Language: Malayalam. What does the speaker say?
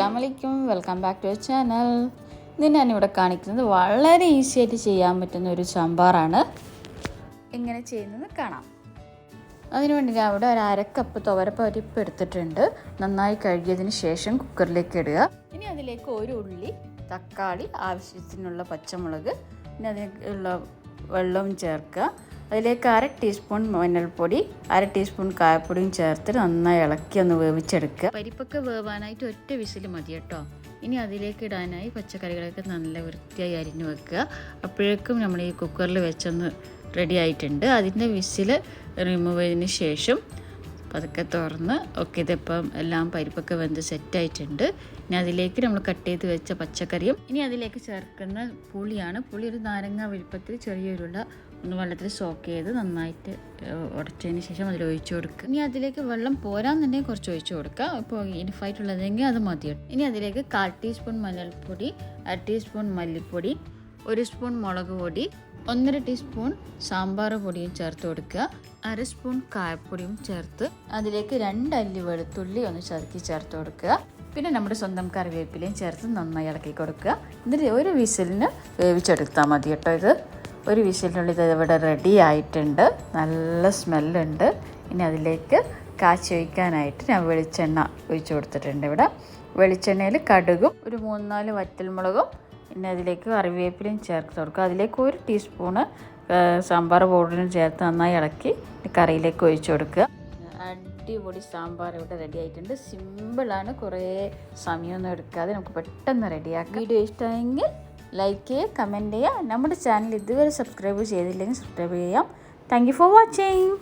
അസ്സലാമലൈക്കും, വെൽക്കം ബാക്ക് ടു ചാനൽ. ഇന്ന് ഞാനിവിടെ കാണിക്കുന്നത് വളരെ ഈസി ആയിട്ട് ചെയ്യാൻ പറ്റുന്ന ഒരു സാമ്പാറാണ്. എങ്ങനെ ചെയ്യുന്നത് കാണാം. അതിനുവേണ്ടി ഞാൻ ഇവിടെ ഒരു അരക്കപ്പ് തുവരപ്പരിപ്പ് എടുത്തിട്ടുണ്ട്. നന്നായി കഴുകിയതിന് ശേഷം കുക്കറിലേക്ക് ഇടുക. ഇനി അതിലേക്ക് ഒരു ഉള്ളി, തക്കാളി, ആവശ്യത്തിനുള്ള പച്ചമുളക്, പിന്നെ അതിനുള്ള വെള്ളവും ചേർക്കുക. അതിലേക്ക് 1/2 ടീസ്പൂൺ മഞ്ഞൾപ്പൊടി, 1/2 ടീസ്പൂൺ കായപ്പൊടിയും ചേർത്ത് നന്നായി ഇളക്കി ഒന്ന് വേവിച്ചെടുക്കുക. പരിപ്പൊക്കെ വേവാനായിട്ട് ഒറ്റ വിസിൽ മതി കേട്ടോ. ഇനി അതിലേക്ക് ഇടാനായി പച്ചക്കറികളൊക്കെ നല്ല വൃത്തിയായി അരിഞ്ഞു വെക്കുക. അപ്പോഴേക്കും നമ്മൾ ഈ കുക്കറിൽ വെച്ചൊന്ന് റെഡി ആയിട്ടുണ്ട്. അതിൻ്റെ വിസിൽ റിമൂവ് ചെയ്തതിന് ശേഷം പതുക്കെ തുറന്ന് ഇതിപ്പം എല്ലാം പരിപ്പൊക്കെ വെന്ത് സെറ്റായിട്ടുണ്ട്. ഇനി അതിലേക്ക് നമ്മൾ കട്ട് ചെയ്ത് വെച്ച പച്ചക്കറിയും ഇനി അതിലേക്ക് ചേർക്കുന്ന പുളിയാണ്. പുളി ഒരു നാരങ്ങ വലുപ്പത്തിൽ ചെറിയൊരുള്ള ഒന്ന് വെള്ളത്തിൽ സോക്ക് ചെയ്ത് നന്നായിട്ട് ഉടച്ചതിന് ശേഷം അതിൽ ഒഴിച്ചു കൊടുക്കുക. ഇനി അതിലേക്ക് വെള്ളം പോരാന്നുണ്ടെങ്കിൽ കുറച്ച് ഒഴിച്ചു കൊടുക്കുക. ഇപ്പോൾ ഇനിഫായിട്ടുള്ളതെങ്കിൽ അത് മതി. ഇനി അതിലേക്ക് 1/4 ടീസ്പൂൺ മഞ്ഞൾപ്പൊടി, 1/2 ടീസ്പൂൺ മല്ലിപ്പൊടി, 1 സ്പൂൺ മുളക് പൊടി, 1/2 ടീസ്പൂൺ സാമ്പാർ പൊടിയും ചേർത്ത് കൊടുക്കുക. 1/2 സ്പൂൺ കായപ്പൊടിയും ചേർത്ത് അതിലേക്ക് 2 അല്ലി വെളുത്തുള്ളി ഒന്ന് ചതക്കി ചേർത്ത് കൊടുക്കുക. പിന്നെ നമ്മുടെ സ്വന്തം കറിവേപ്പിലയും ചേർത്ത് നന്നായി ഇളക്കി കൊടുക്കുക. എന്നിട്ട് ഒരു വിസിലിന് വേവിച്ചെടുത്താൽ മതി കേട്ടോ. ഇത് ഒരു വിസിലിനുള്ളിൽ ഇത് ഇവിടെ റെഡി ആയിട്ടുണ്ട്. നല്ല സ്മെല്ലുണ്ട്. ഇനി അതിലേക്ക് കാച്ചി ഒഴിക്കാനായിട്ട് ഞാൻ വെളിച്ചെണ്ണ ഒഴിച്ചു കൊടുത്തിട്ടുണ്ട്. ഇവിടെ വെളിച്ചെണ്ണയിൽ കടുകും ഒരു 3-4 വറ്റൽമുളകും പിന്നെ അതിലേക്ക് കറിവേപ്പിലയും ചേർത്ത് കൊടുക്കുക. അതിലേക്ക് 1 ടീസ്പൂണ് സാമ്പാർ പൗഡറും ചേർത്ത് നന്നായി ഇളക്കി കറിയിലേക്ക് ഒഴിച്ചു കൊടുക്കുക. അടിപൊളി സാമ്പാർ ഇവിടെ റെഡി ആയിട്ടുണ്ട്. സിമ്പിളാണ്, കുറേ സമയമൊന്നും എടുക്കാതെ നമുക്ക് പെട്ടെന്ന് റെഡിയാക്കാം. വീഡിയോ ഇഷ്ടമായെങ്കിൽ ലൈക്ക് ചെയ്യുക, കമൻറ്റ് ചെയ്യുക. നമ്മുടെ ചാനൽ ഇതുവരെ സബ്സ്ക്രൈബ് ചെയ്തില്ലെങ്കിൽ സബ്സ്ക്രൈബ് ചെയ്യാം. Thank you for watching.